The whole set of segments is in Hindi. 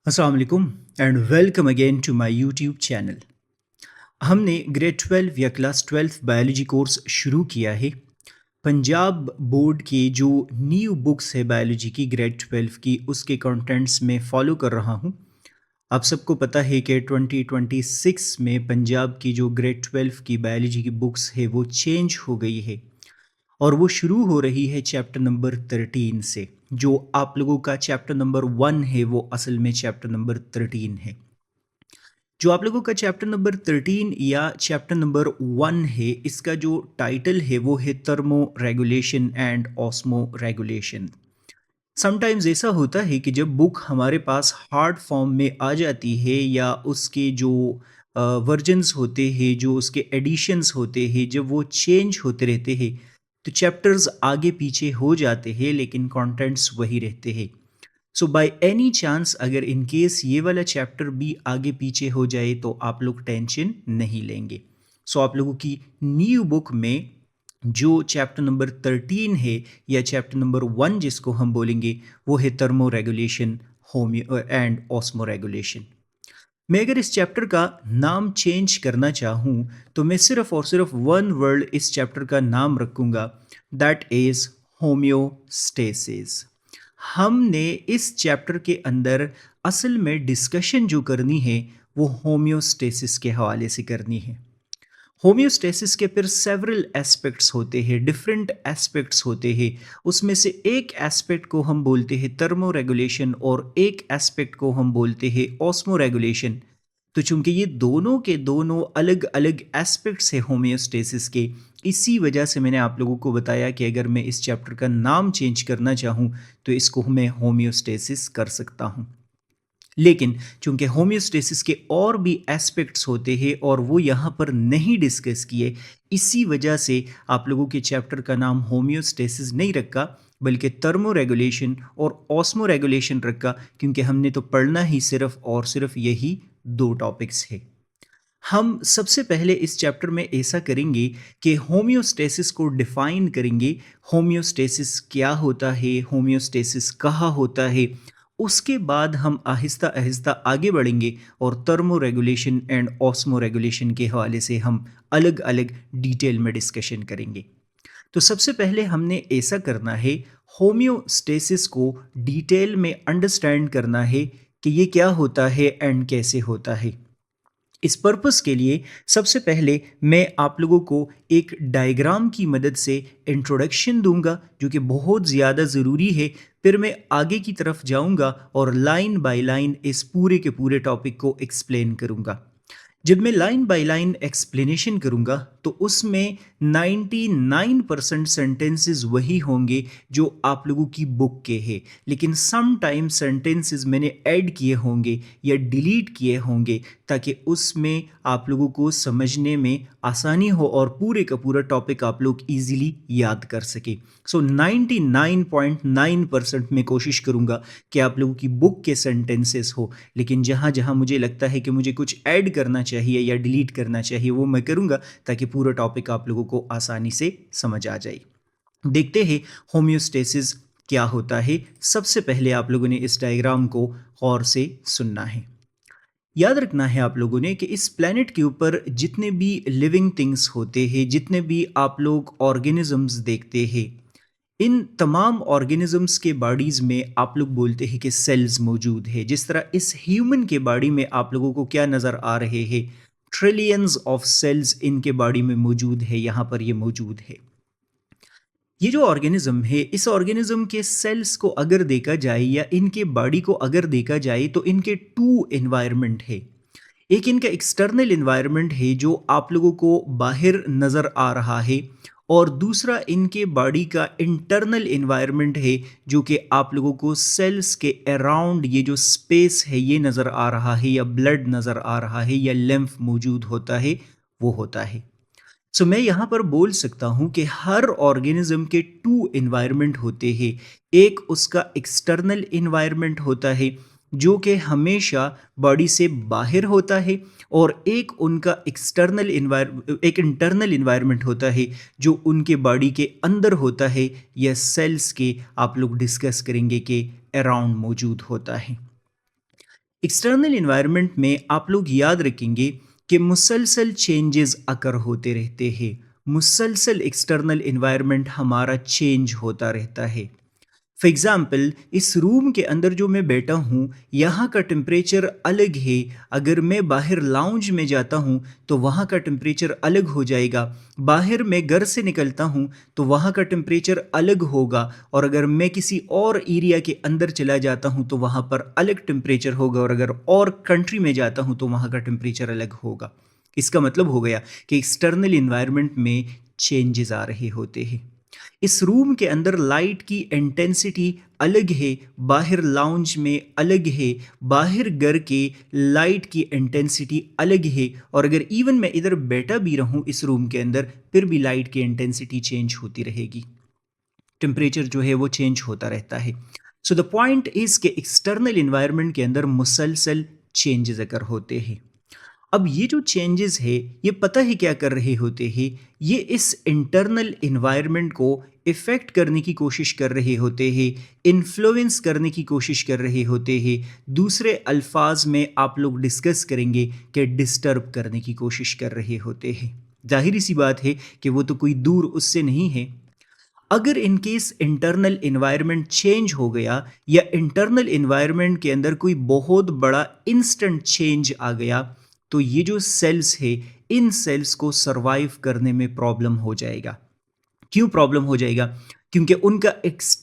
अस्सलाम वालेकुम and welcome again to my YouTube channel. हमने ग्रेड 12 या क्लास 12 बायोलॉजी कोर्स शुरू किया है। पंजाब बोर्ड के जो न्यू बुक्स है बायोलॉजी की ग्रेड 12 की उसके कंटेंट्स में फॉलो कर रहा हूँ। आप सबको पता है कि 2026 में पंजाब की जो ग्रेड 12 की बायोलॉजी की बुक्स है वो चेंज हो गई है और वो शुरू हो रही है चैप्टर नंबर 13 से। जो आप लोगों का चैप्टर नंबर 1 है वो असल में चैप्टर नंबर 13 है। जो आप लोगों का चैप्टर नंबर 13 या चैप्टर नंबर 1 है, इसका जो टाइटल है वो है thermo regulation and osmo regulation. Sometimes ऐसा होता है कि जब बुक हमारे पास हार्ड फॉर्म में आ जाती है या उसके जो वर्जन्स होते हैं, जो उसके एडिशंस होते हैं, जब वो चेंज होते रहते हैं तो चैप्टर्स आगे पीछे हो जाते हैं लेकिन कंटेंट्स वही रहते हैं। सो बाय एनी चांस अगर इन केस ये वाला चैप्टर भी आगे पीछे हो जाए तो आप लोग टेंशन नहीं लेंगे। सो आप लोगों की न्यू बुक में जो चैप्टर नंबर 13 है या चैप्टर नंबर 1 जिसको हम बोलेंगे वो है thermo regulation homeo and osmo regulation. मैं अगर इस चैप्टर का नाम चेंज करना चाहूँ तो मैं सिर्फ और सिर्फ वन वर्ड इस चैप्टर का नाम रखूँगा, दैट इज़ होम्योस्टेसिस। हमने इस चैप्टर के अंदर असल में डिस्कशन जो करनी है वो होम्योस्टेसिस के हवाले से करनी है। होम्योस्टेसिस के फिर सेवरल एस्पेक्ट्स होते हैं, डिफरेंट एस्पेक्ट्स होते हैं। उसमें से एक एस्पेक्ट को हम बोलते हैं थर्मो रेगुलेशन और एक एस्पेक्ट को हम बोलते हैं ऑस्मो रेगुलेशन। तो चूंकि ये दोनों के दोनों अलग अलग एस्पेक्ट्स हैं होम्योस्टेसिस के, इसी वजह से मैंने आप लोगों को बताया कि अगर मैं इस चैप्टर का नाम चेंज करना चाहूँ तो इसको मैं होम्योस्टेसिस कर सकता हूँ। लेकिन चूंकि होम्योस्टेसिस के और भी एस्पेक्ट्स होते हैं और वो यहाँ पर नहीं डिस्कस किए, इसी वजह से आप लोगों के चैप्टर का नाम होम्योस्टेसिस नहीं रखा बल्कि थर्मो रेगुलेशन और ऑस्मो रेगुलेशन रखा, क्योंकि हमने तो पढ़ना ही सिर्फ और सिर्फ यही दो टॉपिक्स है। हम सबसे पहले इस चैप्टर में ऐसा करेंगे कि होम्योस्टेसिस को डिफाइन करेंगे। होम्योस्टेसिस क्या होता है, होम्योस्टेसिस कहाँ होता है। उसके बाद हम आहिस्ता आहिस्ता आगे बढ़ेंगे और thermo regulation and osmo regulation के हवाले से हम अलग अलग डिटेल में डिस्कशन करेंगे। तो सबसे पहले हमने ऐसा करना है, होम्योस्टेसिस को डिटेल में अंडरस्टैंड करना है कि ये क्या होता है एंड कैसे होता है। इस पर्पस के लिए सबसे पहले मैं आप लोगों को एक डायग्राम की मदद से इंट्रोडक्शन दूंगा जो कि बहुत ज़्यादा ज़रूरी है। फिर मैं आगे की तरफ जाऊंगा और लाइन बाय लाइन इस पूरे के पूरे टॉपिक को एक्सप्लेन करूंगा। जब मैं लाइन बाय लाइन एक्सप्लेनेशन करूंगा तो उसमें 99% सेंटेंसेस वही होंगे जो आप लोगों की बुक के हैं, लेकिन सम टाइम सेंटेंसेस मैंने ऐड किए होंगे या डिलीट किए होंगे ताकि उसमें आप लोगों को समझने में आसानी हो और पूरे का पूरा टॉपिक आप लोग इजीली याद कर सके। सो 99.9% मैं कोशिश करूंगा कि आप लोगों की बुक के सेंटेंसेस हो, लेकिन जहाँ जहाँ मुझे लगता है कि मुझे कुछ ऐड करना चाहिए या डिलीट करना चाहिए वो मैं करूँगा ताकि पूरा टॉपिक आप लोगों को आसानी से समझ आ जाए। देखते हैं होम्योस्टेसिस क्या होता है। सबसे पहले आप लोगों ने इस डायग्राम को गौर से सुनना है। याद रखना है आप लोगों ने कि इस प्लेनेट के ऊपर जितने भी लिविंग थिंग्स होते हैं, जितने भी आप लोग ऑर्गेनिजम्स देखते हैं, इन तमाम ऑर्गेनिजम्स के बॉडीज़ में आप लोग बोलते हैं कि सेल्स मौजूद है। जिस तरह इस ह्यूमन के बॉडी में आप लोगों को क्या नज़र आ रहे हैं, ट्रिलियंस ऑफ सेल्स इनके बॉडी में मौजूद है, यहाँ पर ये मौजूद है। ये जो ऑर्गेनिज्म है, इस ऑर्गेनिज्म के सेल्स को अगर देखा जाए या इनके बॉडी को अगर देखा जाए तो इनके टू एनवायरनमेंट है। एक इनका एक्सटर्नल एनवायरनमेंट है जो आप लोगों को बाहर नज़र आ रहा है, और दूसरा इनके बॉडी का इंटरनल एनवायरनमेंट है जो कि आप लोगों को सेल्स के अराउंड ये जो स्पेस है ये नज़र आ रहा है, या ब्लड नज़र आ रहा है, या लिम्फ मौजूद होता है, वो होता है। सो मैं यहाँ पर बोल सकता हूँ कि हर ऑर्गेनिज्म के टू एनवायरनमेंट होते हैं। एक उसका एक्सटर्नल एनवायरनमेंट होता है जो कि हमेशा बॉडी से बाहर होता है, और एक उनका एक इंटरनल एनवायरनमेंट होता है जो उनके बॉडी के अंदर होता है, या सेल्स के आप लोग डिस्कस करेंगे कि अराउंड मौजूद होता है। एक्सटर्नल इन्वायरमेंट में आप लोग याद रखेंगे कि मुसलसल चेंजेस अकर होते रहते हैं। मुसलसल एक्सटर्नल इन्वायरमेंट हमारा चेंज होता रहता है। फॉर एग्ज़ाम्पल इस रूम के अंदर जो मैं बैठा हूँ, यहाँ का टेम्परेचर अलग है। अगर मैं बाहर लाउंज में जाता हूँ तो वहाँ का टेम्परेचर अलग हो जाएगा। बाहर मैं घर से निकलता हूँ तो वहाँ का टेम्परेचर अलग होगा, और अगर मैं किसी और एरिया के अंदर चला जाता हूँ तो वहाँ पर अलग टेम्परेचर होगा, और अगर और कंट्री में जाता हूँ तो वहाँ का टेम्परेचर अलग होगा। इसका मतलब हो गया कि एक्सटर्नल इन्वायरमेंट में चेंजेस आ रहे होते हैं। इस रूम के अंदर लाइट की इंटेंसिटी अलग है, बाहर लाउंज में अलग है, बाहर घर के लाइट की इंटेंसिटी अलग है, और अगर इवन मैं इधर बैठा भी रहूं इस रूम के अंदर फिर भी लाइट की इंटेंसिटी चेंज होती रहेगी। टेम्परेचर जो है वो चेंज होता रहता है। सो द पॉइंट इज के एक्सटर्नल इन्वायरमेंट के अंदर मुसलसल चेंजेस अगर होते हैं। अब ये जो चेंजेस है ये पता ही क्या कर रहे होते हैं, ये इस इंटरनल इन्वायरमेंट को इफ़ेक्ट करने की कोशिश कर रहे होते हैं, इन्फ्लुएंस करने की कोशिश कर रहे होते हैं। दूसरे अल्फाज में आप लोग डिस्कस करेंगे कि डिस्टर्ब करने की कोशिश कर रहे होते हैं। जाहिर सी बात है कि वो तो कोई दूर उससे नहीं है। अगर in case internal environment change हो गया या इंटरनल इन्वायरमेंट के अंदर कोई बहुत बड़ा इंस्टेंट चेंज आ गया, तो ये जो सेल्स है इन सेल्स को सरवाइव करने में प्रॉब्लम हो जाएगा। क्यों प्रॉब्लम हो जाएगा? क्योंकि उनका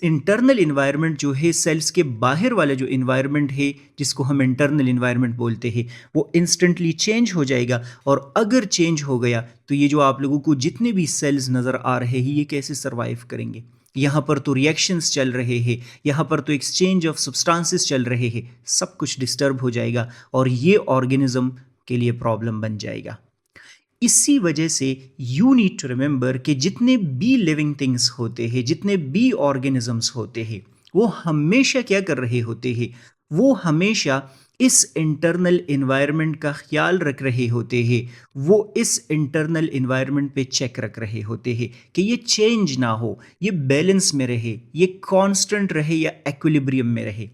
इंटरनल इन्वायरमेंट जो है, सेल्स के बाहर वाला जो इन्वायरमेंट है जिसको हम इंटरनल इन्वायरमेंट बोलते हैं, वो इंस्टेंटली चेंज हो जाएगा। और अगर चेंज हो गया तो ये जो आप लोगों को जितने भी सेल्स नज़र आ रहे हैं ये कैसे सर्वाइव करेंगे? यहाँ पर तो रिएक्शंस चल रहे हैं, यहाँ पर तो एक्सचेंज ऑफ सब्सटेंसेस चल रहे हैं, सब कुछ डिस्टर्ब हो जाएगा और ये ऑर्गेनिज्म के लिए प्रॉब्लम बन जाएगा। इसी वजह से यू नीड टू रिमेंबर कि जितने भी लिविंग थिंग्स होते हैं, जितने भी ऑर्गेनिजम्स होते हैं, वो हमेशा क्या कर रहे होते हैं, वो हमेशा इस इंटरनल इन्वायरमेंट का ख्याल रख रहे होते हैं। वो इस इंटरनल इन्वायरमेंट पे चेक रख रहे होते हैं कि ये चेंज ना हो, ये बैलेंस में रहे, ये कांस्टेंट रहे या एक्विलिब्रियम में रहे।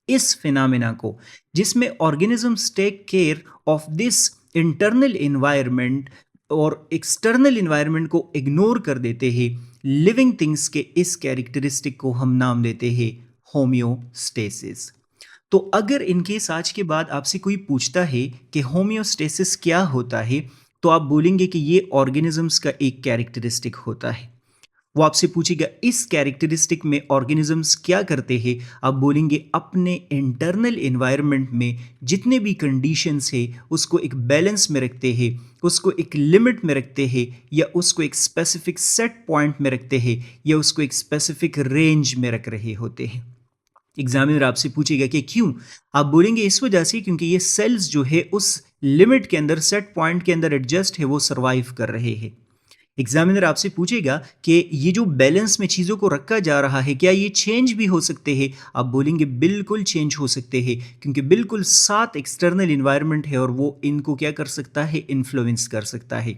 इस फिनोमेना को, जिसमें organisms take care of this internal environment और एक्सटर्नल इन्वायरमेंट को इग्नोर कर देते हैं, लिविंग थिंग्स के इस कैरेक्टरिस्टिक को हम नाम देते हैं होम्योस्टेसिस। तो अगर इनकेस आज के बाद आपसे कोई पूछता है कि होम्योस्टेसिस क्या होता है, तो आप बोलेंगे कि ये ऑर्गेनिजम्स का एक कैरेक्टरिस्टिक होता है। वो आपसे पूछेगा इस कैरेक्टरिस्टिक में ऑर्गेनिजम्स क्या करते हैं, आप बोलेंगे अपने इंटरनल इन्वायरमेंट में जितने भी कंडीशंस है उसको एक बैलेंस में रखते हैं, उसको एक लिमिट में रखते हैं, या उसको एक स्पेसिफिक सेट पॉइंट में रखते हैं, या उसको एक स्पेसिफिक रेंज में रख रहे होते हैं। एग्जामिनर आपसे पूछेगा कि क्यों, आप बोलेंगे इस वजह से क्योंकि ये सेल्स जो है उस लिमिट के अंदर, सेट पॉइंट के अंदर एडजस्ट है, वो सर्वाइव कर रहे हैं। एग्जामिनर आपसे पूछेगा कि ये जो बैलेंस में चीज़ों को रखा जा रहा है क्या ये चेंज भी हो सकते हैं, आप बोलेंगे बिल्कुल चेंज हो सकते हैं, क्योंकि बिल्कुल साथ एक्सटर्नल इन्वायरमेंट है और वो इनको क्या कर सकता है, इन्फ्लुएंस कर सकता है।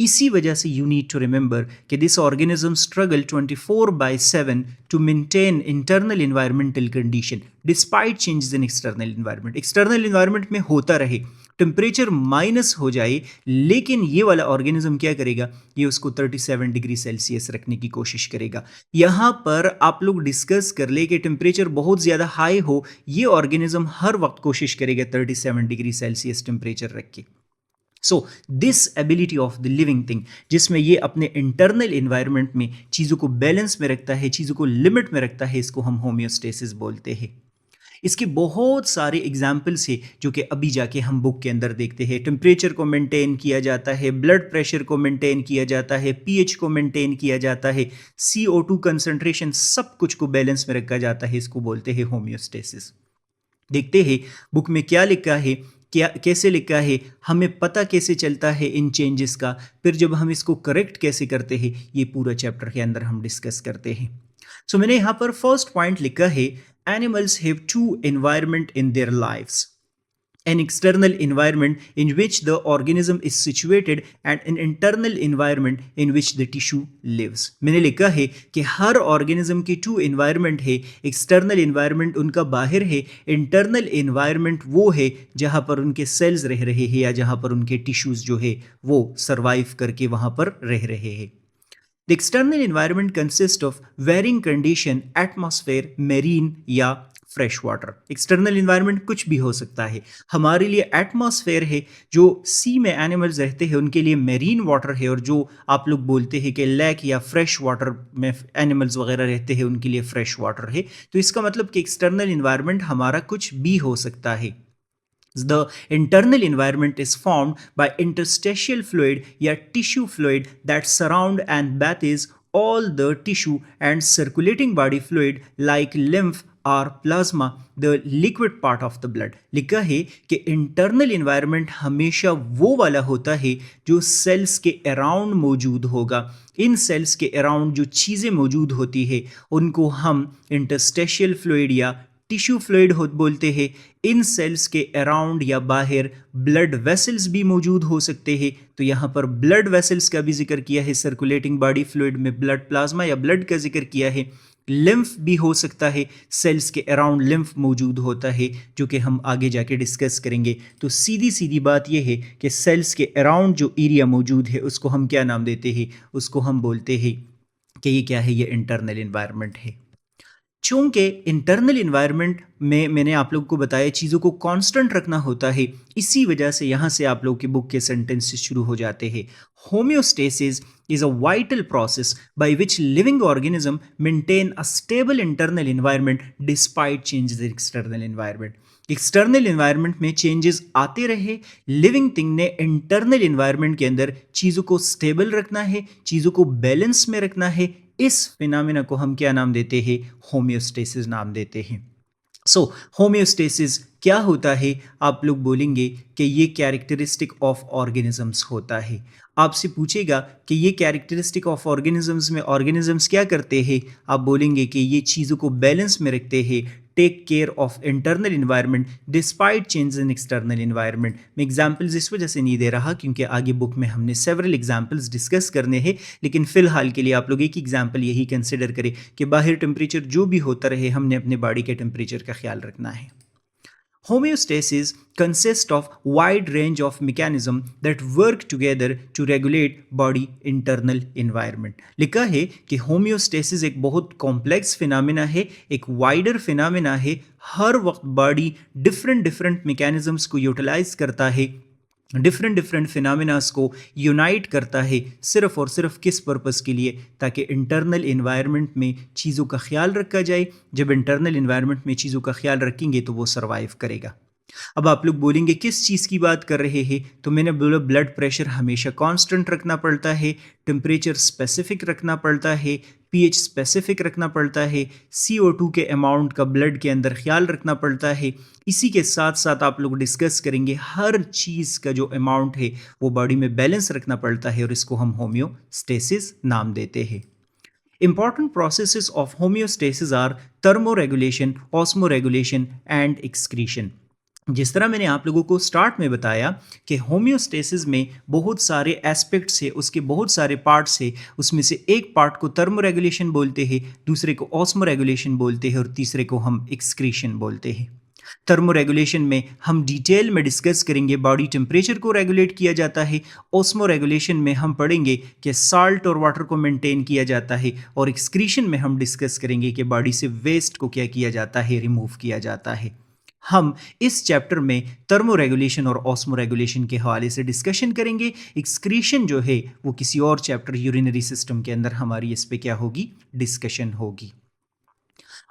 इसी वजह से यू नीड टू रिमेंबर कि this organism struggle 24/7 to maintain internal environmental condition despite changes in external environment. External environment में होता रहे, टेम्परेचर माइनस हो जाए, लेकिन ये वाला ऑर्गेनिज्म क्या करेगा, ये उसको 37 डिग्री सेल्सियस रखने की कोशिश करेगा। यहाँ पर आप लोग डिस्कस कर ले कि टेम्परेचर बहुत ज़्यादा हाई हो, ये ऑर्गेनिज्म हर वक्त कोशिश करेगा 37 डिग्री सेल्सियस टेम्परेचर रख के। So this ability of the living thing, जिसमें ये अपने इंटरनल इन्वायरमेंट में चीज़ों को बैलेंस में रखता है, चीज़ों को लिमिट में रखता है, इसको हम होम्योस्टेसिस बोलते हैं। इसके बहुत सारे एग्जाम्पल्स हैं जो कि अभी जाके हम बुक के अंदर देखते हैं। टेम्परेचर को मेंटेन किया जाता है, ब्लड प्रेशर को मेंटेन किया जाता है, पीएच को मेंटेन किया जाता है, CO2 कंसंट्रेशन, सब कुछ को बैलेंस में रखा जाता है, इसको बोलते हैं होम्योस्टेसिस। देखते हैं बुक में क्या लिखा है, क्या कैसे लिखा है, हमें पता कैसे चलता है इन चेंजेस का, फिर जब हम इसको करेक्ट कैसे करते हैं, ये पूरा चैप्टर के अंदर हम डिस्कस करते हैं। सो मैंने यहाँ पर फर्स्ट पॉइंट लिखा है, animals have two environment in their lives. an external environment in which the organism is situated and an internal environment in which the tissue lives. मैंने लिखा है कि हर ऑर्गेनिज्म की टू एनवायरनमेंट है. एक्सटर्नल एनवायरनमेंट उनका बाहर है, इंटरनल एनवायरनमेंट वो है जहाँ पर उनके सेल्स रह रहे हैं या जहाँ पर उनके टिश्यूज जो है वो सर्वाइव करके वहाँ पर रह रहे हैं. The external environment consists of varying condition, atmosphere, marine या फ्रेश वाटर. एक्सटर्नल इन्वायरमेंट कुछ भी हो सकता है. हमारे लिए एटमॉस्फेयर है, जो सी में एनिमल्स रहते हैं उनके लिए मेरीन वाटर है, और जो आप लोग बोलते हैं कि लेक या फ्रेश वाटर में एनिमल्स वगैरह रहते हैं उनके लिए फ्रेश वाटर है. तो इसका मतलब कि एक्सटर्नल इन्वायरमेंट हमारा कुछ भी हो सकता है. The internal environment is formed by interstitial fluid या tissue fluid that surround and bathes all the tissue and circulating body fluid like lymph or plasma, the liquid part of the blood. लिखा है कि इंटरनल इन्वायरमेंट हमेशा वो वाला होता है जो सेल्स के अराउंड मौजूद होगा. इन सेल्स के अराउंड जो चीज़ें मौजूद होती है उनको हम इंटरस्टेशियल फ्लूइड या टिश्यू फ्लूइड बोलते हैं. इन सेल्स के अराउंड या बाहर ब्लड वेसल्स भी मौजूद हो सकते हैं. तो यहाँ पर ब्लड वेसल्स का भी जिक्र किया है, सर्कुलेटिंग बॉडी फ्लूइड में ब्लड प्लाज्मा या ब्लड का जिक्र किया है. लिम्फ भी हो सकता है, सेल्स के अराउंड लिम्फ मौजूद होता है, जो कि हम आगे जाके डिस्कस करेंगे. तो सीधी सीधी बात यह है कि सेल्स के अराउंड जो एरिया मौजूद है उसको हम क्या नाम देते हैं, उसको हम बोलते हैं कि ये क्या है, ये इंटरनल इन्वायरमेंट है. चूंकि इंटरनल इन्वायरमेंट में मैंने आप लोगों को बताया चीज़ों को कांस्टेंट रखना होता है, इसी वजह से यहाँ से आप लोगों की बुक के सेंटेंसेस शुरू हो जाते हैं. Homeostasis is a vital process by which living organism maintain a stable internal environment despite changes in external environment. External environment में चेंजेस आते रहे, लिविंग थिंग ने इंटरनल इन्वायरमेंट के अंदर चीज़ों को स्टेबल रखना है, चीज़ों को बैलेंस में रखना है. इस फिनोमेना को हम क्या नाम देते हैं, होम्योस्टेसिस नाम देते हैं. सो होम्योस्टेसिस क्या होता है, आप लोग बोलेंगे कि ये कैरेक्टरिस्टिक ऑफ ऑर्गेनिजम्स होता है. आपसे पूछेगा कि ये कैरेक्टरिस्टिक ऑफ ऑर्गेनिजम्स में ऑर्गेनिजम्स क्या करते हैं, आप बोलेंगे कि ये चीज़ों को बैलेंस में रखते हैं, take care of internal environment despite change in external environment. मैं एग्जाम्पल्स इस वजह से नहीं दे रहा क्योंकि आगे बुक में हमने सेवरल एग्जाम्पल्स डिस्कस करने हैं, लेकिन फ़िलहाल के लिए आप लोग एक एग्जाम्पल यही कंसिडर करें कि बाहर टेम्परेचर जो भी होता रहे, हमने अपने बॉडी के टेम्परेचर का ख्याल रखना है. Homeostasis consists of wide range of mechanisms that work together to regulate body internal environment. लिखा है कि होम्योस्टेसिस एक बहुत कॉम्प्लेक्स फिनोमेना है, एक वाइडर फिनोमेना है. हर वक्त बॉडी डिफरेंट मैकेनिज्म्स को यूटिलाइज करता है, डिफरेंट फिनोमेनास को यूनाइट करता है, सिर्फ और सिर्फ किस पर्पस के लिए, ताकि इंटरनल इन्वायरमेंट में चीज़ों का ख्याल रखा जाए. जब इंटरनल इन्वायरमेंट में चीज़ों का ख्याल रखेंगे तो वो सर्वाइव करेगा. अब आप लोग बोलेंगे किस चीज़ की बात कर रहे हैं, तो मैंने बोला ब्लड प्रेशर हमेशा कांस्टेंट रखना पड़ता है, टेम्परेचर स्पेसिफिक रखना पड़ता है, पीएच स्पेसिफिक रखना पड़ता है, CO2 के अमाउंट का ब्लड के अंदर ख्याल रखना पड़ता है. इसी के साथ साथ आप लोग डिस्कस करेंगे हर चीज़ का जो अमाउंट है वो बॉडी में बैलेंस रखना पड़ता है, और इसको हम होम्योस्टेसिस नाम देते हैं. Important processes of homeostasis are thermoregulation, osmoregulation and excretion. जिस तरह मैंने आप लोगों को स्टार्ट में बताया कि होम्योस्टेसिस में बहुत सारे एस्पेक्ट्स है, उसके बहुत सारे पार्ट्स है, उसमें से एक पार्ट को थर्मोरेगुलेशन बोलते हैं, दूसरे को ऑस्मोरेगुलेशन बोलते हैं, और तीसरे को हम एक्सक्रीशन बोलते हैं. थर्मोरेगुलेशन में हम डिटेल में डिस्कस करेंगे बॉडी टेम्परेचर को रेगुलेट किया जाता है. ऑस्मोरेगुलेशन में हम पढ़ेंगे कि साल्ट और वाटर को मेंटेन किया जाता है, और एक्सक्रीशन में हम डिस्कस करेंगे कि बॉडी से वेस्ट को क्या किया जाता है, रिमूव किया जाता है. हम इस चैप्टर में थर्मोरेगुलेशन और ऑस्मोरेगुलेशन के हवाले से डिस्कशन करेंगे. एक्सक्रीशन जो है वो किसी और चैप्टर यूरिनरी सिस्टम के अंदर हमारी इस पे क्या होगी, डिस्कशन होगी.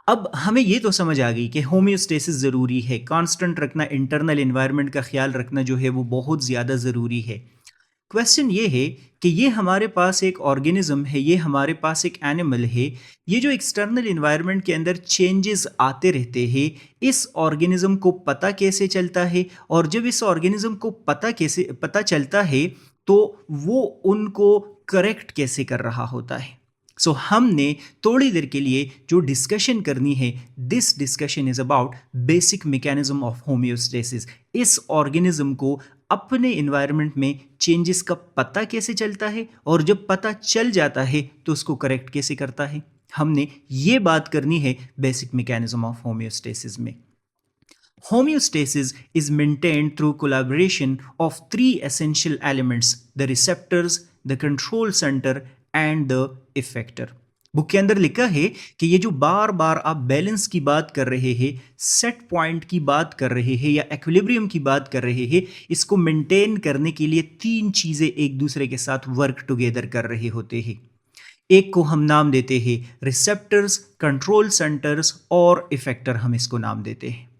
अब हमें ये तो समझ आ गई कि होम्योस्टेसिस ज़रूरी है, कांस्टेंट रखना, इंटरनल इन्वायरमेंट का ख्याल रखना जो है वो बहुत ज़्यादा ज़रूरी है. क्वेश्चन ये है कि ये हमारे पास एक ऑर्गेनिज्म है, ये हमारे पास एक एनिमल है, ये जो एक्सटर्नल इन्वायरमेंट के अंदर चेंजेस आते रहते हैं, इस ऑर्गेनिज्म को पता कैसे चलता है, और जब इस ऑर्गेनिज्म को पता चलता है तो वो उनको करेक्ट कैसे कर रहा होता है. सो हमने थोड़ी देर के लिए जो डिस्कशन करनी है, this discussion is about basic mechanism of homeostasis. इस ऑर्गेनिज्म को अपने इन्वायरमेंट में चेंजेस का पता कैसे चलता है और जब पता चल जाता है तो उसको करेक्ट कैसे करता है, हमने ये बात करनी है बेसिक मैकेनिज्म ऑफ होम्योस्टेसिस में। Homeostasis is maintained through collaboration of three essential elements: the receptors, the control center, and the effector. Book के अंदर लिखा है कि ये जो बार बार आप बैलेंस की बात कर रहे हैं, सेट पॉइंट की बात कर रहे हैं या एक्विलिब्रियम की बात कर रहे हैं, इसको मेंटेन करने के लिए तीन चीजें एक दूसरे के साथ वर्क टुगेदर कर रहे होते हैं। एक को हम नाम देते हैं रिसेप्टर्स, कंट्रोल सेंटर्स और इफेक्टर, हम इसको नाम देते हैं।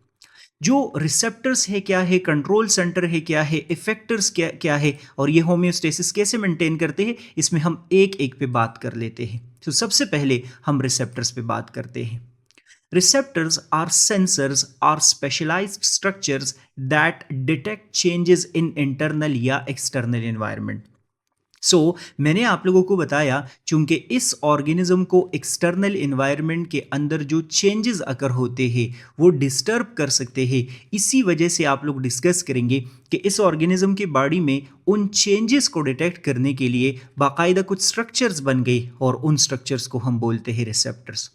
जो रिसेप्टर्स है क्या है, कंट्रोल सेंटर है क्या है, इफेक्टर्स क्या क्या है, और ये होम्योस्टेसिस कैसे मेंटेन करते हैं, इसमें हम एक एक पे बात कर लेते हैं। तो सबसे पहले हम रिसेप्टर्स पे बात करते हैं। Receptors are sensors or specialized structures that detect changes in internal या external environment. मैंने आप लोगों को बताया, चूंकि इस ऑर्गेनिज्म को एक्सटर्नल इन्वायरमेंट के अंदर जो चेंजेस अकर होते हैं वो डिस्टर्ब कर सकते हैं, इसी वजह से आप लोग डिस्कस करेंगे कि इस ऑर्गेनिज्म के बॉडी में उन चेंजेस को डिटेक्ट करने के लिए बाकायदा कुछ स्ट्रक्चर्स बन गई और उन स्ट्रक्चर्स को हम बोलते हैं रिसेप्टर्स।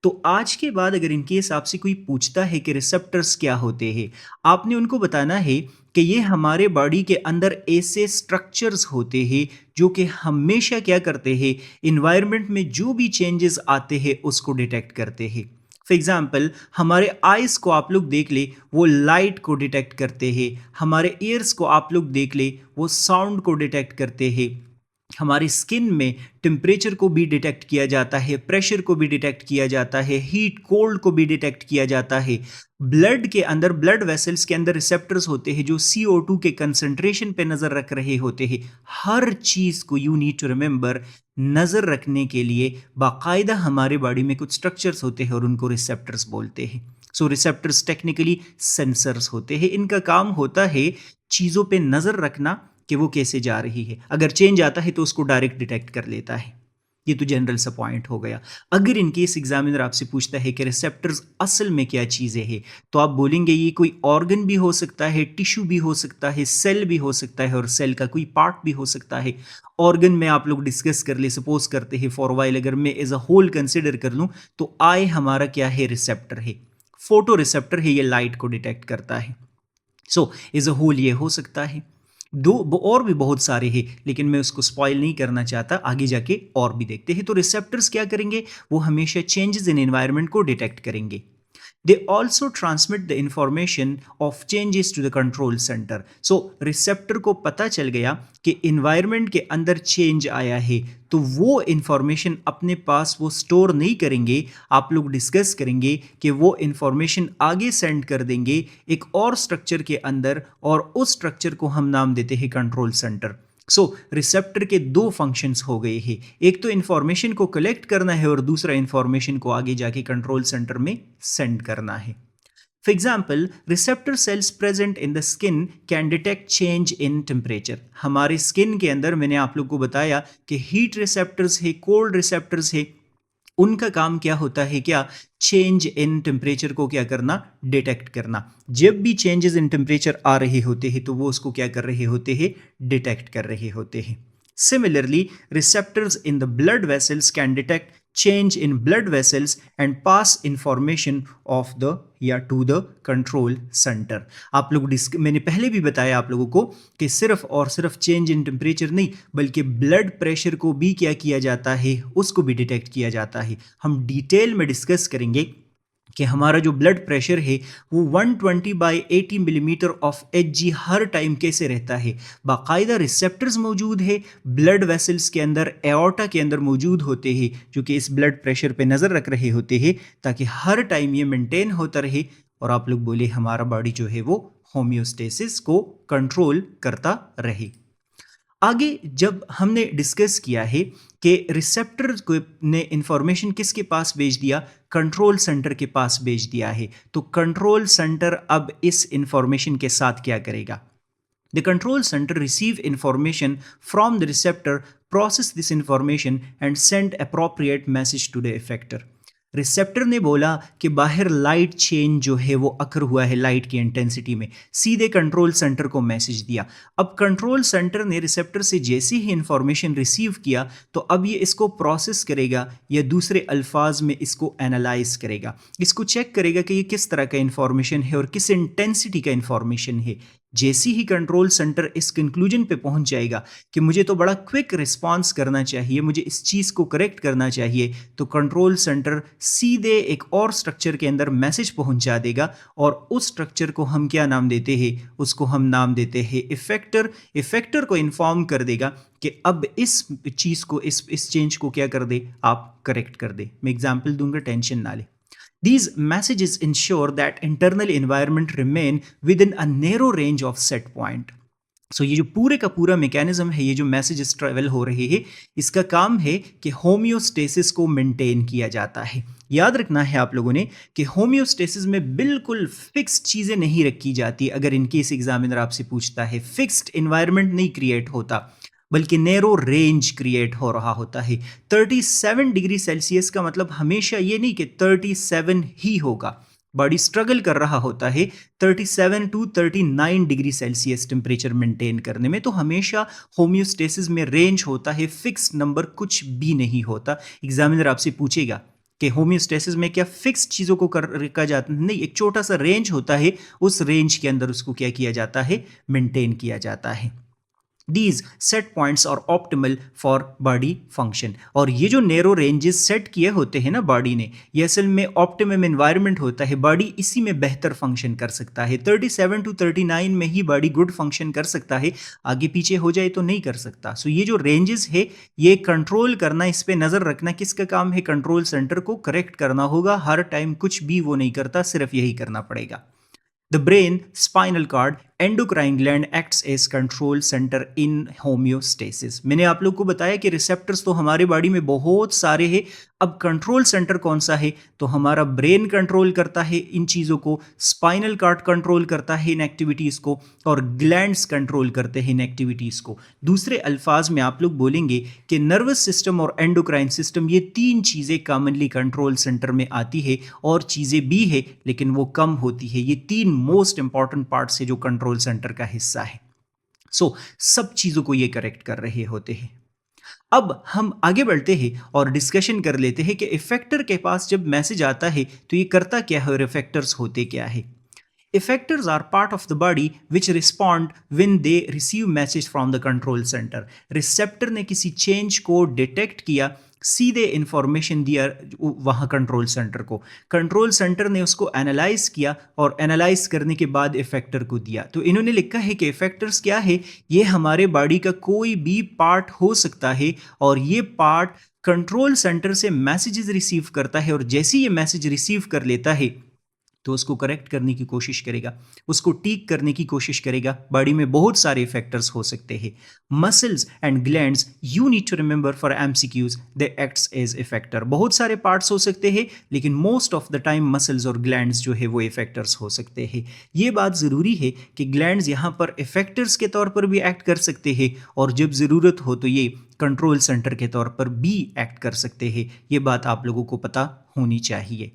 तो आज के बाद अगर इनके हिसाब से कोई पूछता है कि रिसेप्टर्स क्या होते हैं, आपने उनको बताना है कि ये हमारे बॉडी के अंदर ऐसे स्ट्रक्चर्स होते हैं जो कि हमेशा क्या करते हैं, इन्वायरमेंट में जो भी चेंजेस आते हैं उसको डिटेक्ट करते हैं। फॉर एग्जाम्पल, हमारे आइज को आप लोग देख ले, वो लाइट को डिटेक्ट करते हैं। हमारे ईयर्स को आप लोग देख ले, वो साउंड को डिटेक्ट करते हैं। हमारी स्किन में टेम्परेचर को भी डिटेक्ट किया जाता है, प्रेशर को भी डिटेक्ट किया जाता है, हीट कोल्ड को भी डिटेक्ट किया जाता है। ब्लड के अंदर, ब्लड वेसल्स के अंदर रिसेप्टर्स होते हैं जो CO2 के कंसंट्रेशन पे नज़र रख रहे होते हैं। हर चीज़ को यू नीड टू रिमेंबर, नज़र रखने के लिए बाकायदा हमारे बॉडी में कुछ स्ट्रक्चर्स होते हैं और उनको रिसेप्टर्स बोलते हैं। रिसेप्टर्स टेक्निकली सेंसर्स होते हैं। इनका काम होता है चीज़ों पे नज़र रखना कि वो कैसे जा रही है। अगर चेंज आता है तो उसको डायरेक्ट डिटेक्ट कर लेता है। ये तो जनरल सा पॉइंट हो गया। अगर इन केस एग्जामिनर आपसे पूछता है कि रिसेप्टर्स असल में क्या चीज़ें हैं, तो आप बोलेंगे ये कोई ऑर्गन भी हो सकता है, टिश्यू भी हो सकता है, सेल भी हो सकता है और सेल का कोई पार्ट भी हो सकता है। ऑर्गन में आप लोग डिस्कस कर ले, सपोज करते हैं फॉर वाइल अगर मैं एज अ होल कंसिडर कर लूँ तो आई हमारा क्या है, रिसेप्टर है। फोटो रिसेप्टर है, ये लाइट को डिटेक्ट करता है। एज अ होल ये हो सकता है। और भी बहुत सारे हैं लेकिन मैं उसको स्पॉइल नहीं करना चाहता, आगे जाके और भी देखते हैं। तो रिसेप्टर्स क्या करेंगे, वो हमेशा चेंजेस इन एनवायरनमेंट को डिटेक्ट करेंगे। They also transmit the information of changes to the control center. Receptor को पता चल गया कि इन्वायरमेंट के अंदर चेंज आया है, तो वो इंफॉर्मेशन अपने पास वो स्टोर नहीं करेंगे। आप लोग डिस्कस करेंगे कि वो इंफॉर्मेशन आगे सेंड कर देंगे एक और स्ट्रक्चर के अंदर, और उस स्ट्रक्चर को हम नाम देते हैं कंट्रोल सेंटर। रिसेप्टर के दो फंक्शंस हो गए हैं, एक तो इंफॉर्मेशन को कलेक्ट करना है और दूसरा इंफॉर्मेशन को आगे जाके कंट्रोल सेंटर में सेंड करना है। For example, receptor cells present in the skin can detect change in temperature. हमारे स्किन के अंदर मैंने आप लोग को बताया कि हीट रिसेप्टर्स है, कोल्ड रिसेप्टर्स है, उनका काम क्या होता है, क्या चेंज इन टेम्परेचर को क्या करना, डिटेक्ट करना। जब भी चेंजेस इन टेम्परेचर आ रहे होते हैं तो वो उसको क्या कर रहे होते हैं, डिटेक्ट कर रहे होते हैं। Similarly, receptors in the blood vessels can detect change in blood vessels and pass information of the या to the control center. आप लोग मैंने पहले भी बताया आप लोगों को कि सिर्फ और सिर्फ चेंज इन टेम्परेचर नहीं बल्कि ब्लड प्रेशर को भी क्या किया जाता है, उसको भी डिटेक्ट किया जाता है। हम डिटेल में डिस्कस करेंगे कि हमारा जो ब्लड प्रेशर है वो 120/80 millimetre of Hg her time कैसे रहता है। बाकायदा रिसेप्टर्स मौजूद है ब्लड वेसल्स के अंदर, एओर्टा के अंदर मौजूद होते हैं जो कि इस ब्लड प्रेशर पे नज़र रख रहे होते हैं ताकि हर टाइम ये मेंटेन होता रहे और आप लोग बोले हमारा बॉडी जो है वो होम्योस्टेसिस को कंट्रोल करता रहे। आगे जब हमने डिस्कस किया है कि रिसेप्टर को ने इंफॉर्मेशन किसके पास भेज दिया, कंट्रोल सेंटर के पास भेज दिया है, तो कंट्रोल सेंटर अब इस इंफॉर्मेशन के साथ क्या करेगा। The control center receive information from the receptor process this information and send appropriate message to the effector. Receptor ने बोला कि बाहर लाइट चेंज जो है वो अकर हुआ है लाइट की इंटेंसिटी में, सीधे कंट्रोल सेंटर को मैसेज दिया। अब कंट्रोल सेंटर ने रिसेप्टर से जैसे ही इंफॉर्मेशन रिसीव किया तो अब ये इसको प्रोसेस करेगा या दूसरे अल्फाज में इसको एनालाइज करेगा, इसको चेक करेगा कि ये किस तरह का इंफॉर्मेशन है और किस इंटेंसिटी का इंफॉर्मेशन है। जैसे ही कंट्रोल सेंटर इस कंक्लूजन पे पहुंच जाएगा कि मुझे तो बड़ा क्विक रिस्पांस करना चाहिए, मुझे इस चीज़ को करेक्ट करना चाहिए, तो कंट्रोल सेंटर सीधे एक और स्ट्रक्चर के अंदर मैसेज पहुंचा देगा और उस स्ट्रक्चर को हम क्या नाम देते हैं, उसको हम नाम देते हैं इफेक्टर। इफेक्टर को इन्फॉर्म कर देगा कि अब इस चीज़ को इस चेंज को क्या कर दे, आप करेक्ट कर दे। मैं एग्जाम्पल दूंगा, टेंशन ना ले। These messages ensure that internal environment remain within a narrow range of set point. सो ये जो पूरे का पूरा मैकेनिज्म है, ये जो मैसेजेस ट्रेवल हो रहे हैं, इसका काम है कि होम्योस्टेसिस को मेंटेन किया जाता है। याद रखना है आप लोगों ने कि होम्योस्टेसिस में बिल्कुल फिक्स्ड चीज़ें नहीं रखी जाती। अगर इनकेस एग्जामिनर आपसे पूछता है, फिक्स्ड इन्वायरमेंट नहीं क्रिएट होता, बल्कि नैरो रेंज क्रिएट हो रहा होता है। 37 डिग्री सेल्सियस का मतलब हमेशा ये नहीं कि 37 ही होगा, बॉडी स्ट्रगल कर रहा होता है 37 to 39 degree Celsius temperature maintain करने में। तो हमेशा होम्योस्टेसिस में रेंज होता है, फिक्स नंबर कुछ भी नहीं होता। एग्जामिनर आपसे पूछेगा कि होम्योस्टेसिस में क्या फिक्स चीज़ों को रखा जाता है? नहीं, एक छोटा सा रेंज होता है, उस रेंज के अंदर उसको क्या किया जाता है, मेंटेन किया जाता है। These set points are optimal for body function। और ये जो नैरो रेंजेस सेट किए होते हैं ना बॉडी ने, ये असल में ऑप्टिमम एनवायरनमेंट होता है, बॉडी इसी में बेहतर फंक्शन कर सकता है। 37 टू 39 में ही बॉडी गुड फंक्शन कर सकता है, आगे पीछे हो जाए तो नहीं कर सकता। सो ये जो रेंजेस है ये कंट्रोल करना, इस पर नज़र रखना किसका काम है, कंट्रोल सेंटर को करेक्ट करना होगा। हर टाइम कुछ भी वो नहीं करता, सिर्फ यही करना पड़ेगा। The brain, spinal cord, endocrine gland acts as control center in homeostasis। मैंने आप लोग को बताया कि रिसेप्टर्स तो हमारे बॉडी में बहुत सारे हैं। अब कंट्रोल सेंटर कौन सा है, तो हमारा ब्रेन कंट्रोल करता है इन चीज़ों को, स्पाइनल कॉर्ड कंट्रोल करता है इन एक्टिविटीज़ को, और ग्लैंड्स कंट्रोल करते हैं इन एक्टिविटीज़ को। दूसरे अल्फाज में आप लोग बोलेंगे कि नर्वस सिस्टम और एंडोक्राइन सिस्टम, ये तीन चीज़ें कॉमनली कंट्रोल सेंटर में आती है, और चीज़ें भी है लेकिन वो कम होती है। ये तीन मोस्ट इंपॉर्टेंट पार्ट्स है जो कंट्रोल सेंटर का हिस्सा है। सो सब चीज़ों को ये करेक्ट कर रहे होते हैं। अब हम आगे बढ़ते हैं और डिस्कशन कर लेते हैं कि इफेक्टर के पास जब मैसेज आता है तो ये करता क्या है और इफेक्टर्स होते क्या है। Effectors are part of the body which respond when they receive message from the control center। Receptor ने किसी चेंज को डिटेक्ट किया, सीधे इंफॉर्मेशन दिया वहाँ कंट्रोल सेंटर को, कंट्रोल सेंटर ने उसको एनालाइज किया और एनालाइज करने के बाद इफेक्टर को दिया। तो इन्होंने लिखा है कि इफेक्टर्स क्या है, ये हमारे बॉडी का कोई भी पार्ट हो सकता है और ये पार्ट कंट्रोल सेंटर से मैसेजेस रिसीव करता है, और जैसे ये मैसेज रिसीव कर लेता है तो उसको करेक्ट करने की कोशिश करेगा, उसको ठीक करने की कोशिश करेगा। बॉडी में बहुत सारे फैक्टर्स हो सकते हैं। Muscles and glands, you need to remember for MCQs, they acts as effector. बहुत सारे पार्ट्स हो सकते हैं लेकिन most of the time muscles और ग्लैंड्स जो है वो इफेक्टर्स हो सकते हैं। ये बात ज़रूरी है कि ग्लैंड्स यहाँ पर इफेक्टर्स के तौर पर भी एक्ट कर सकते हैं, और जब ज़रूरत हो तो ये कंट्रोल सेंटर के तौर पर भी एक्ट कर सकते हैं। ये बात आप लोगों को पता होनी चाहिए।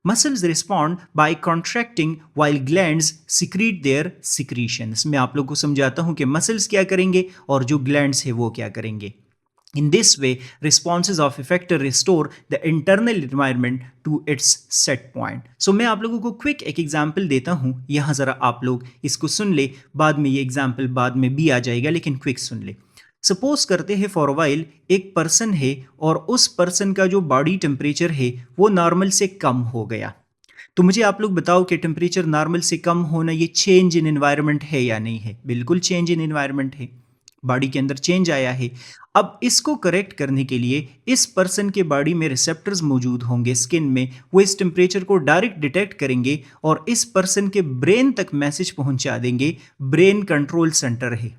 Muscles respond by contracting while glands secrete their secretions। मैं आप लोग को समझाता हूं कि मसल्स क्या करेंगे और जो ग्लैंड्स है वो क्या करेंगे। In this way, responses of effector restore the internal environment to its set point। So मैं आप लोगों को क्विक एक एग्जाम्पल देता हूं, यहाँ ज़रा आप लोग इसको सुन ले, बाद में ये एग्जाम्पल बाद में भी आ जाएगा लेकिन क्विक सुन ले। सपोज करते हैं फॉर वाइल एक पर्सन है और उस पर्सन का जो बॉडी टेम्परेचर है वो नॉर्मल से कम हो गया। तो मुझे आप लोग बताओ कि टेम्परेचर नॉर्मल से कम होना ये चेंज इन एनवायरनमेंट है या नहीं है? बिल्कुल चेंज इन एनवायरनमेंट है, बॉडी के अंदर चेंज आया है। अब इसको करेक्ट करने के लिए इस पर्सन के बॉडी में रिसेप्टर्स मौजूद होंगे स्किन में, वो इस टेम्परेचर को डायरेक्ट डिटेक्ट करेंगे और इस पर्सन के ब्रेन तक मैसेज पहुंचा देंगे। ब्रेन कंट्रोल सेंटर है,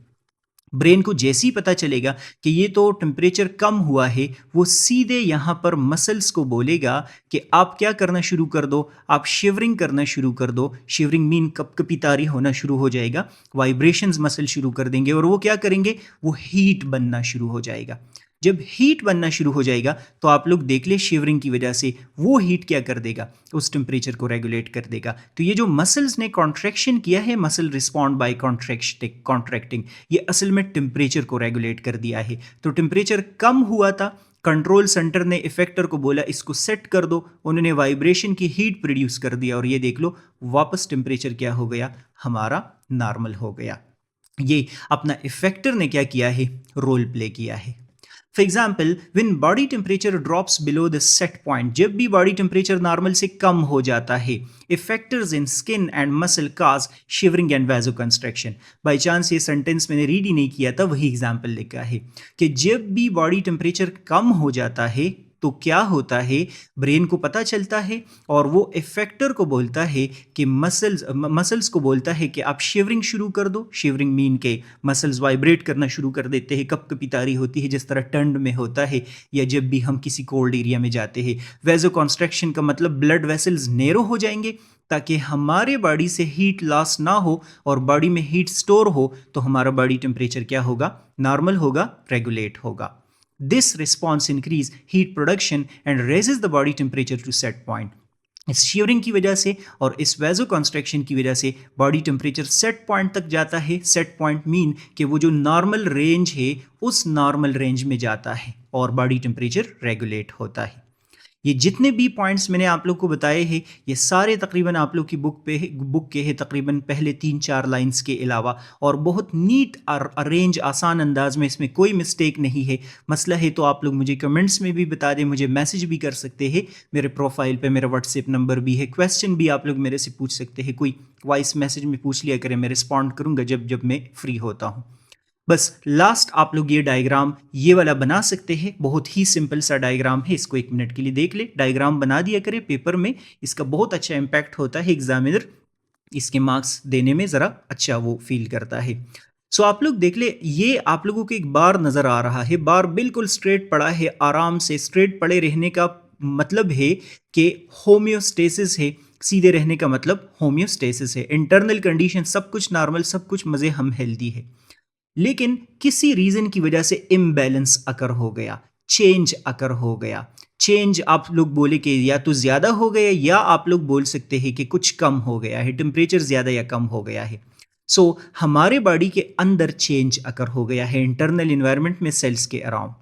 ब्रेन को जैसे ही पता चलेगा कि ये तो टेम्परेचर कम हुआ है, वो सीधे यहाँ पर मसल्स को बोलेगा कि आप क्या करना शुरू कर दो, आप शिवरिंग करना शुरू कर दो। शिवरिंग मीन कपकपी तारी होना शुरू हो जाएगा, वाइब्रेशंस मसल शुरू कर देंगे और वो क्या करेंगे, वो हीट बनना शुरू हो जाएगा। जब हीट बनना शुरू हो जाएगा तो आप लोग देख ले शिवरिंग की वजह से वो हीट क्या कर देगा, उस टेम्परेचर को रेगुलेट कर देगा। तो ये जो मसल्स ने कॉन्ट्रैक्शन किया है, मसल रिस्पॉन्ड बाय कॉन्ट्रैक्टिंग, ये असल में टेम्परेचर को रेगुलेट कर दिया है। तो टेम्परेचर कम हुआ था, कंट्रोल सेंटर ने इफेक्टर को बोला इसको सेट कर दो, उन्होंने वाइब्रेशन की हीट प्रोड्यूस कर दिया और ये देख लो वापस टेम्परेचर क्या हो गया, हमारा नॉर्मल हो गया। ये अपना इफेक्टर ने क्या किया है, रोल प्ले किया है। For example win body temperature drops below the set point, जब भी बॉडी टेम्परेचर नॉर्मल से कम हो जाता है, effectors in skin and muscle cause shivering and vasoconstriction. By chance ये सेंटेंस मैंने रीड ही नहीं किया था, वही एग्जाम्पल लिखा है कि जब भी बॉडी टेम्परेचर कम हो जाता है तो क्या होता है, ब्रेन को पता चलता है और वो इफेक्टर को बोलता है कि मसल्स को बोलता है कि आप शिवरिंग शुरू कर दो। शिवरिंग मीन के मसल्स वाइब्रेट करना शुरू कर देते हैं, कपकपी तारी होती है जिस तरह ठंड में होता है या जब भी हम किसी कोल्ड एरिया में जाते हैं। वैजो कॉन्स्ट्रक्शन का मतलब ब्लड वेसल्स नैरो हो जाएंगे ताकि हमारे बॉडी से हीट लॉस ना हो और बॉडी में हीट स्टोर हो, तो हमारा बॉडी टेम्परेचर क्या होगा, नॉर्मल होगा, रेगुलेट होगा। This response increase heat production and raises the body temperature to set point. इस शिवरिंग की वजह से और इस वैजो कॉन्स्ट्रक्शन की वजह से बॉडी टेम्परेचर सेट पॉइंट तक जाता है। सेट पॉइंट मीन कि वो जो नॉर्मल रेंज है उस नॉर्मल रेंज में जाता है और बॉडी टेम्परेचर रेगुलेट होता है। ये जितने भी पॉइंट्स मैंने आप लोग को बताए हैं, ये सारे तकरीबन आप लोग की बुक के हैं, तकरीबन पहले 3-4 लाइंस के अलावा, और बहुत नीट और अरेंज आसान अंदाज में, इसमें कोई मिस्टेक नहीं है। मसला है तो आप लोग मुझे कमेंट्स में भी बता दें, मुझे मैसेज भी कर सकते हैं, मेरे प्रोफाइल पे मेरा व्हाट्सएप नंबर भी है। क्वेश्चन भी आप लोग मेरे से पूछ सकते हैं, कोई वॉइस मैसेज में पूछ लिया करें, मैं रिस्पॉन्ड करूँगा जब जब मैं फ्री होता हूँ। बस लास्ट आप लोग ये डायग्राम ये वाला बना सकते हैं, बहुत ही सिंपल सा डायग्राम है, इसको 1 मिनट के लिए देख ले। डायग्राम बना दिया करें पेपर में, इसका बहुत अच्छा इम्पैक्ट होता है, एग्जामिनर इसके मार्क्स देने में ज़रा अच्छा वो फील करता है। सो आप लोग देख ले, ये आप लोगों को एक बार नज़र आ रहा है, बार बिल्कुल स्ट्रेट पड़ा है, आराम से स्ट्रेट पड़े रहने का मतलब है कि होम्योस्टेसिस है, सीधे रहने का मतलब होम्योस्टेसिस है। इंटरनल कंडीशन सब कुछ नॉर्मल, सब कुछ मज़े, हम हेल्दी है। लेकिन किसी रीजन की वजह से इम्बैलेंस अकर हो गया, चेंज अकर हो गया। चेंज आप लोग बोले कि या तो ज़्यादा हो गया या आप लोग बोल सकते हैं कि कुछ कम हो गया है, टेम्परेचर ज़्यादा या कम हो गया है। सो हमारे बॉडी के अंदर चेंज अकर हो गया है, इंटरनल इन्वायरमेंट में, सेल्स के अराउंड।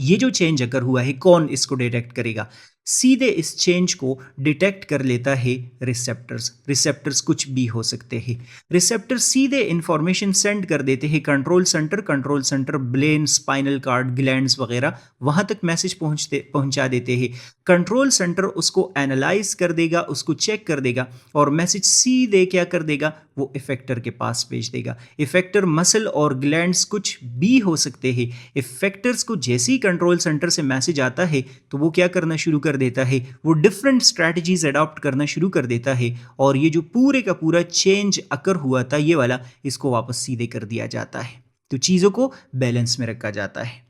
ये जो चेंज अगर हुआ है, कौन इसको डिटेक्ट करेगा? सीधे इस चेंज को डिटेक्ट कर लेता है रिसेप्टर्स। रिसेप्टर्स कुछ भी हो सकते हैं। रिसेप्टर सीधे इंफॉर्मेशन सेंड कर देते हैं control centre brain, spinal cord, glands वगैरह, वहां तक मैसेज पहुंचा देते हैं। कंट्रोल सेंटर उसको एनालाइज कर देगा, उसको चेक कर देगा और मैसेज सीधे क्या कर देगा, वो इफेक्टर के पास भेज देगा। इफेक्टर मसल और ग्लैंड्स कुछ भी हो सकते हैं। इफेक्टर्स को जैसे ही कंट्रोल सेंटर से मैसेज आता है तो वो क्या करना शुरू कर देता है, वो डिफरेंट स्ट्रैटेजीज अडॉप्ट करना शुरू कर देता है और ये जो पूरे का पूरा चेंज अकर हुआ था ये वाला, इसको वापस सीधे कर दिया जाता है। तो चीज़ों को बैलेंस में रखा जाता है।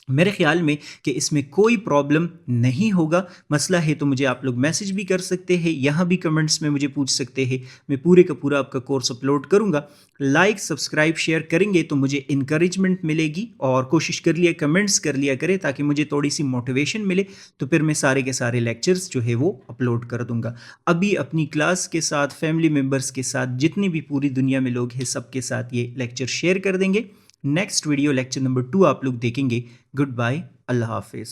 मेरे ख्याल में कि इसमें कोई प्रॉब्लम नहीं होगा। मसला है तो मुझे आप लोग मैसेज भी कर सकते हैं, यहाँ भी कमेंट्स में मुझे पूछ सकते हैं। मैं पूरे का पूरा आपका कोर्स अपलोड करूँगा। लाइक सब्सक्राइब शेयर करेंगे तो मुझे इनकरेजमेंट मिलेगी और कोशिश कर लिया, कमेंट्स कर लिया करें ताकि मुझे थोड़ी सी मोटिवेशन मिले, तो फिर मैं सारे के सारे लेक्चर्स जो है वो अपलोड कर दूँगा। अभी अपनी क्लास के साथ, फैमिली मेम्बर्स के साथ, जितनी भी पूरी दुनिया में लोग हैं सबके साथ ये लेक्चर शेयर कर देंगे। नेक्स्ट वीडियो लेक्चर नंबर 2 आप लोग देखेंगे। गुड बाय, अल्लाह हाफिज़।